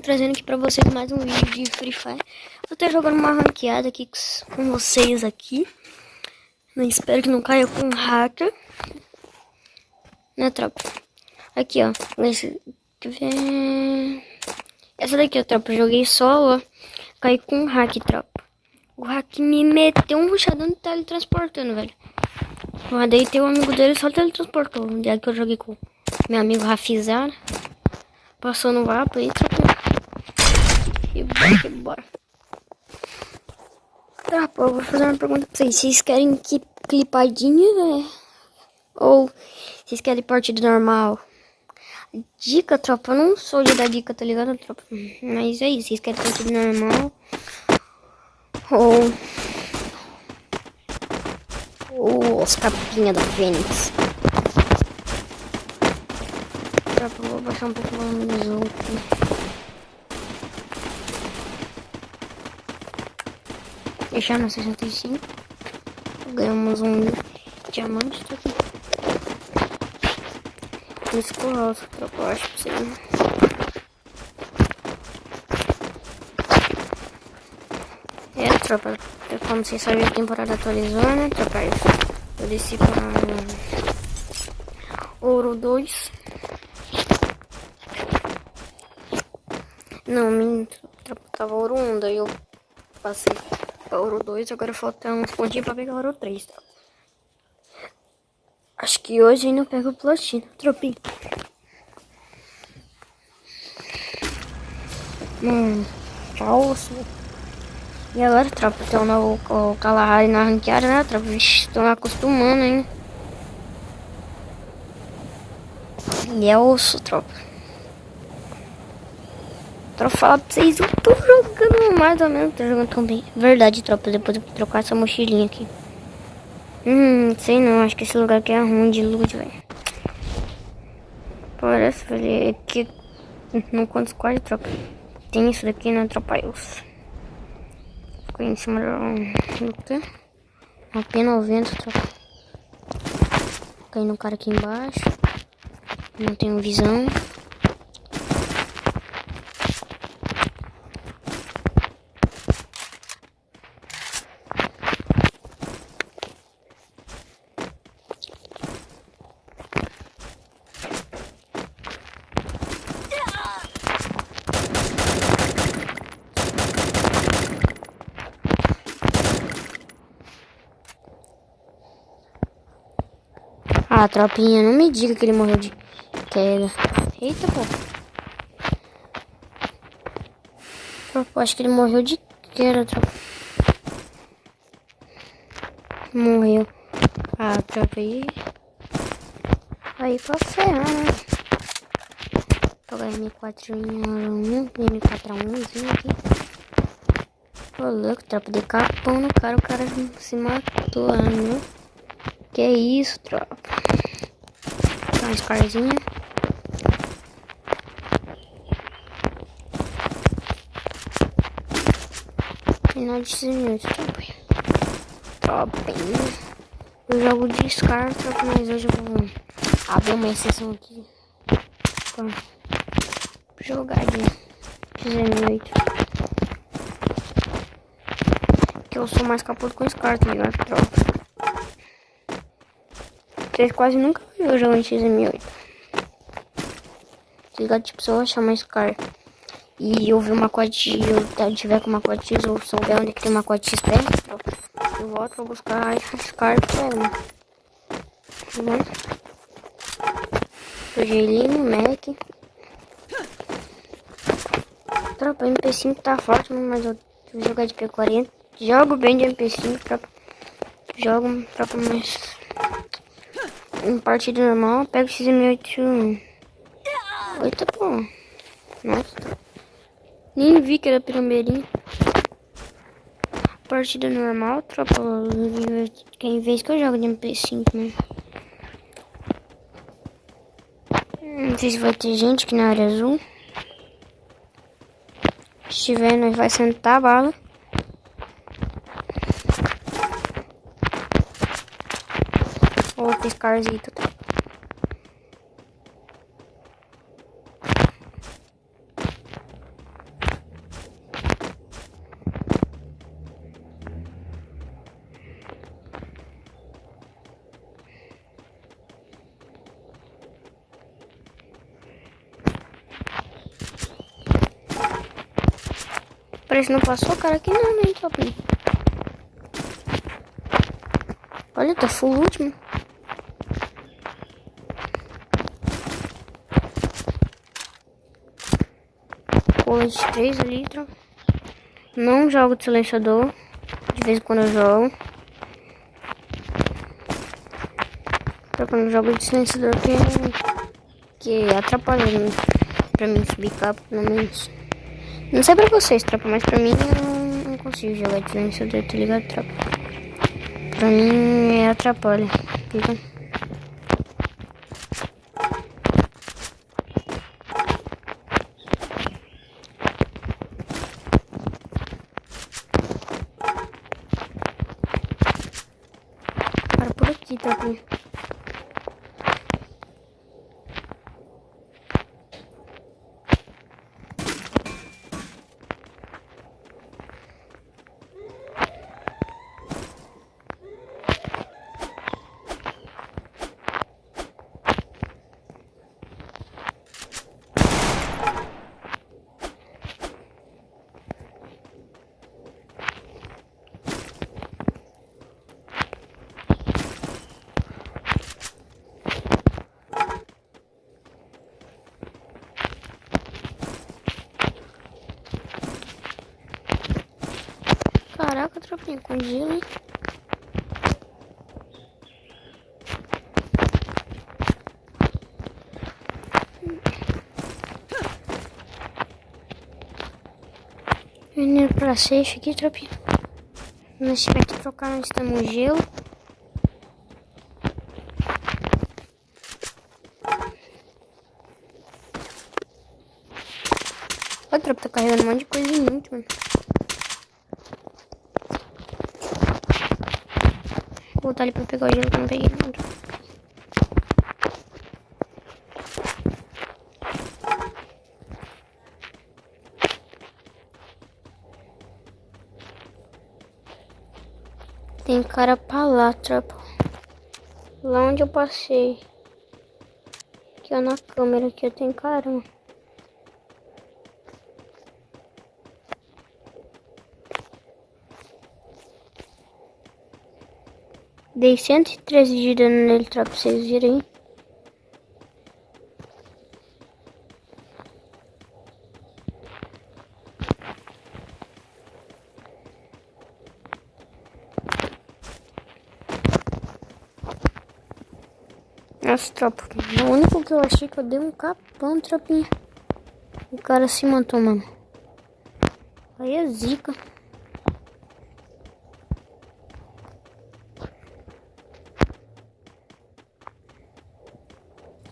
trazendo aqui pra vocês mais um vídeo de Free Fire. Vou estar jogando uma ranqueada aqui com vocês aqui. Eu espero que não caia com hacker. Né, tropa? Aqui, ó. Essa daqui, ó, tropa. Eu joguei solo, ó. Caí com um hack, tropa. O hack me meteu um rushadão de teletransportando, velho. Eu deitei o amigo dele, só teletransportou. Um dia que eu joguei com meu amigo Rafizar. Passou no vapo aí, tropa. E bora. Tropa, eu vou fazer uma pergunta pra vocês. Vocês querem clipadinha, velho? Ou vocês querem partida normal? Dica, tropa, eu não sou de dar dica, tá ligado, tropa? Mas é isso, vocês querem partida normal? Ou os capinha da Fênix? Tropa, eu vou baixar um pouco o volume dos outros. Deixar no 65. Ganhamos um diamante, tá aqui. Esse colosso, tropa, eu acho pra você. Tropa, como vocês sabem, a temporada atualizou, né, tropa? Eu desci pra Ouro 2. Não, minto, tropa, tava Ouro 1, daí eu passei pra Ouro 2, agora falta uns pontinhos pra pegar Ouro 3, tropa. Acho que hoje ainda eu pego o platina, tropinho. Tchau, senhor. E agora, tropa, tem um novo Kalahari na ranqueada, né, tropa? Vixe, tô acostumando, hein? E é osso, tropa. Tropa, falar pra vocês, eu tô jogando mais ou menos, tô jogando tão bem. Verdade, tropa, depois eu vou trocar essa mochilinha aqui. Sei não, acho que esse lugar aqui é ruim de loot, velho. Parece, velho, que não conta squad, tropa. Tem isso daqui, né, tropa? Ficou em cima do quê? Uma P90, tropa. Caindo um cara aqui embaixo. Não tenho visão. Ah, tropinha, não me diga que ele morreu de queda. Eita, pô. Tropa, acho que ele morreu de queda, tropa. Morreu. Ah, tropa aí. Aí pra ferrar, né? Vou pegar M4A1, M4A1zinho aqui. Ô, louco, tropa, de capão no cara, o cara se matou, né? Que isso, tropa. Uma scarzinha. Final de 6 minutos, tropa. Tropinha. Eu jogo de Scar, tropa, mas hoje eu vou abrir uma exceção aqui. Pra jogar de M8. Porque eu sou mais capudo com Scar, tá ligado, tropa? Vocês quase nunca viram eu jogando XM8. Tá ligado? Tipo, se eu achar uma Scar e eu ver uma quad, eu tiver com uma quad X ou souber onde que tem uma quad X perto, eu volto pra buscar a Scar pra ela. Tá bom? Angelino, Mac. Tropa, MP5 tá forte, mas eu vou jogar de P40. Jogo bem de MP5, tropa. Jogo, tropa, mas em partida normal, pego XM8. Eita, pô. Nossa. Nem vi que era pirambeirinho. Partida normal, tropa. Quem vez que eu jogo de MP5, né? Não sei se vai ter gente aqui na área azul. Se tiver, nós vai sentar a bala. Outro Scarzito, tá? parece que não passou, cara. Aqui não, nem tropa. Olha, tá full último. Colete 3 litros. Não jogo de silenciador. De vez em quando eu jogo. Tropa, não jogo de silenciador que atrapalha pra mim subir capa, pelo menos. Não sei pra vocês, tropa, mas pra mim eu não consigo jogar de silenciador, tá ligado, tropa? Pra mim atrapalha. Fica. Para por aqui, tropa. Caraca, tropinha, com gelo, hein? Vindo pra safe aqui, tropinha. Nós tivemos que trocar, nós estamos gelo. Olha, tropa, tá carregando um monte de coisa em mim, mano. Vou voltar ali pra pegar o gelo que eu não peguei, não, tropa. Tem cara pra lá, tropa. Lá onde eu passei. Aqui, ó, na câmera, aqui, ó, tem cara, mano. Dei 113 de dano nele, tropa, pra vocês verem. Nossa, tropa, o único que eu achei que eu dei um capão, tropinha. O cara se matou, mano. Aí é zica.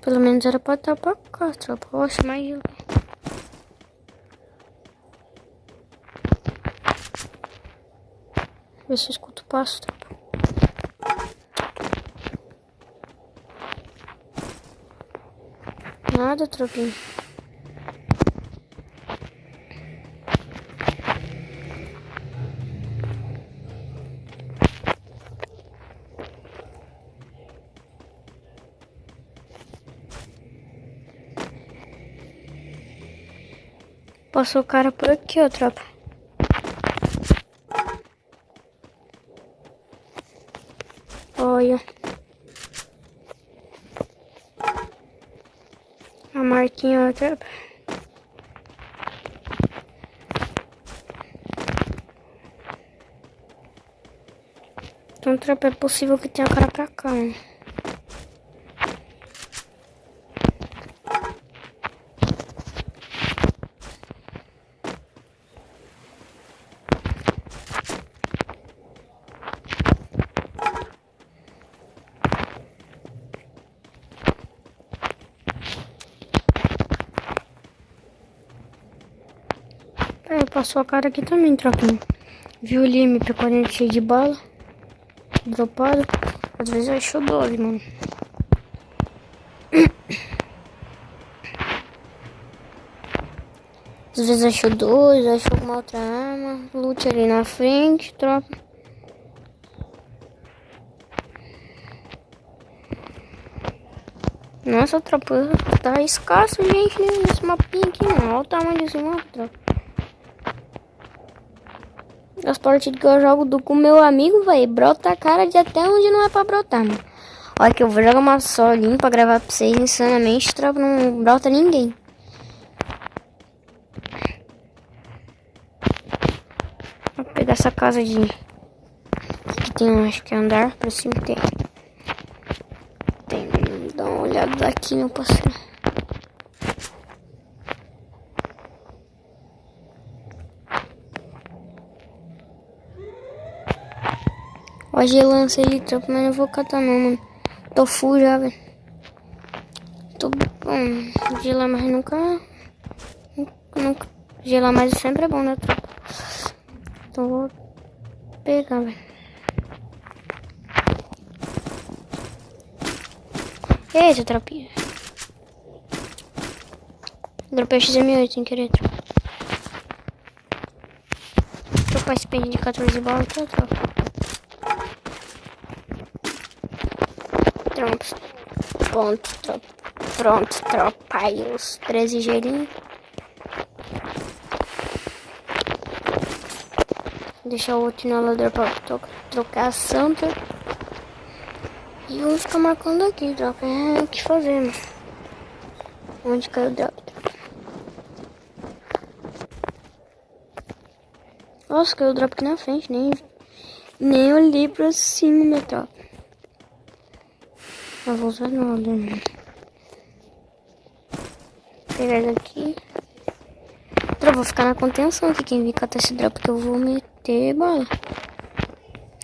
Pelo menos era pra estar pra cá, tropa. Eu acho mais gelo. Ver se eu escuto o passo, tropa. Nada, tropinha. Passou o cara por aqui, ó, tropa. Olha. A marquinha, ó, tropa. Então, tropa, é possível que tenha cara pra cá, mano. Passou a cara aqui também, tropinha. Viu ali MP40 cheio de bala. Dropado. Às vezes eu acho 12, mano. Às vezes achou 2, achou alguma outra arma. Lute ali na frente, tropa. Nossa, tropa, tá escasso, gente, nesse mapinha aqui, não. Olha o tamanho desse mapa, tropa. As partidas que eu jogo com meu amigo, velho, brota a cara de até onde não é pra brotar, mano. Olha que eu vou jogar uma solinha pra gravar pra vocês insanamente, tropa, não brota ninguém. Vou pegar essa casa de... Aqui tem, acho que andar pra cima tem. Dá uma olhada aqui, meu parceiro. Ó, gelância aí, tropa, mas não vou catar não, mano. Tô full já, velho. Tô bom, gelar mais nunca gelar mais sempre é bom, né, tropa? Então vou pegar, velho. Eita, tropinha. Dropei XM8 sem querer, tropa. Tropa esse pente de 14 balas aqui, tropa. Pronto, tropa. Pronto, tropa. Aí os 13 gelinhos. Deixar o outro inalador pra trocar a santa. E vamos ficar marcando aqui, tropa. É o que fazer, mano. Onde caiu o drop? Nossa, caiu o drop aqui na frente. Nem olhei pra cima, minha tropa. Eu vou usar nada, né? Pegar ele aqui. Tropa, vou ficar na contenção aqui. Quem vir catar esse drop que eu vou meter bala.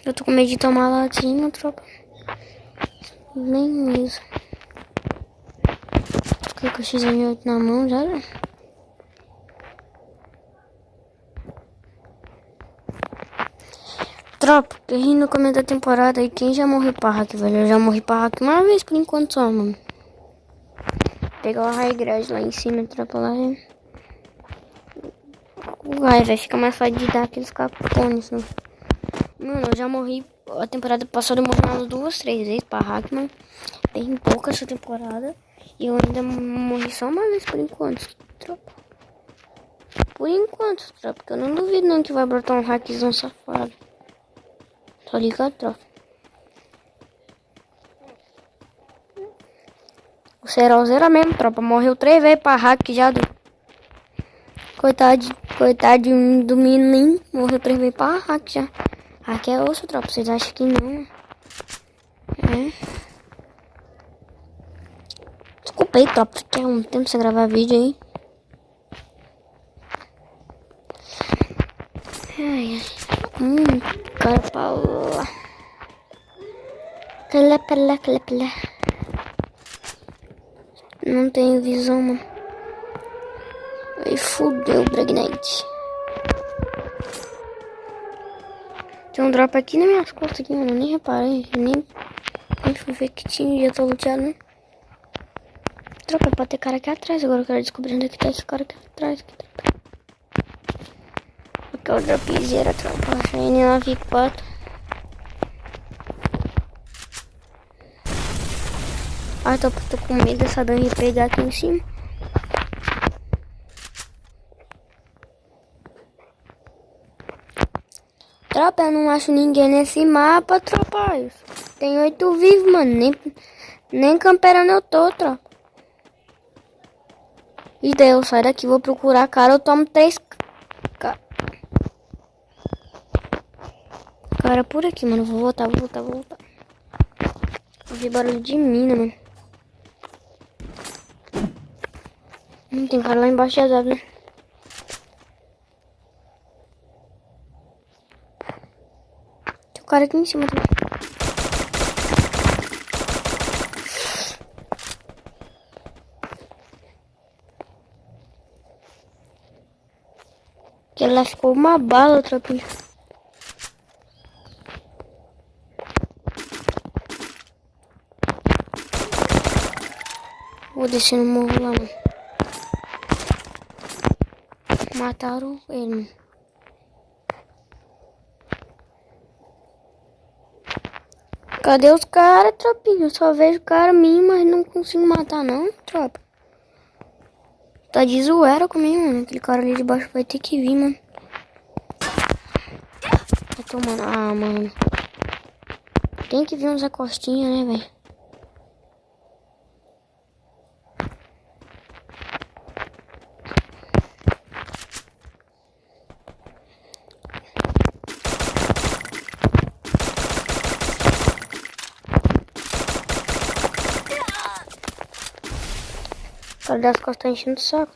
Eu tô com medo de tomar latinha, tropa. Nem isso. Fiquei com o XM8 na mão já. Tropa, quem no começo da temporada aí, quem já morreu pra hack, velho? Eu já morri pra hack uma vez por enquanto só, mano. Pegar o high grade lá em cima, tropa lá. Vai ficar mais fácil de dar aqueles capones, né? Mano, eu já morri. A temporada passada eu morri umas 2, 3 vezes pra hack, mano. Bem pouca essa temporada. E eu ainda morri só uma vez por enquanto, tropa. Por enquanto, tropa. Porque eu não duvido não que vai brotar um hackzão safado. Tô ligado, tropa. O Serolzeira mesmo, tropa. Morreu 3 vezes pra hack já do... Coitado do menino. Morreu 3 vezes pra hack já. Hack é osso, tropa. Vocês acham que não, né? É. Desculpa aí, tropa. Fiquei um tempo sem gravar vídeo aí. Ai, ai. Cara pra lá. Calé. Não tenho visão, mano. Aí fudeu, Bragnite. Tem um drop aqui nas minhas costas aqui, mano. Eu nem reparei. Nem fui ver que tinha. Já tô luteado, né? Tropa, pode ter cara aqui atrás. Agora eu quero descobrir onde é que tá esse cara aqui atrás. Aqui é o dropzeira, tropa. N94. Ai, tô com medo dessa dungeon pegar aqui em cima. Tropa, eu não acho ninguém nesse mapa, tropa. Tem 8 vivos, mano. Nem camperando eu tô, tropa. E daí eu saio daqui, vou procurar cara, eu tomo 3 cara por aqui, mano. Vou voltar. Ouvi barulho de mina, mano. Tem cara lá embaixo das árvores, né? Tem um cara aqui em cima também. Que lá ficou uma bala, tropinha. Vou descer no morro lá, mano. Mataram ele, mano. Cadê os caras, tropinha? Eu só vejo o cara minha, mas não consigo matar não, tropa. Tá de zoeira comigo, mano. Aquele cara ali de baixo vai ter que vir, mano. tomando. Ah, mano. Tem que vir uns acostinhos, né, velho? O cara das costas tá enchendo o saco.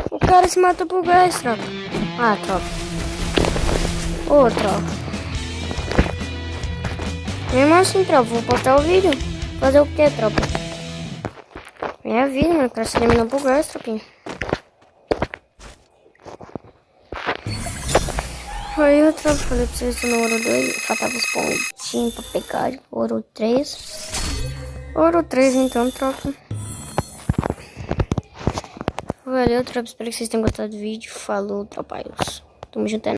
O cara se matou por gás, tropa. Ah, tropa. Ô, tropa. Mesmo assim, tropa, vou postar o vídeo. Fazer o que, tropa? Minha vida, mano. O cara se eliminou por gás, tropinha. Aí eu, tropa, falei pra vocês no ouro 2. Faltava os pontinhos pra pegar. Ouro 3. Ouro 3, então, tropa. Valeu, tropa. Espero que vocês tenham gostado do vídeo. Falou, tropa. Tamo junto.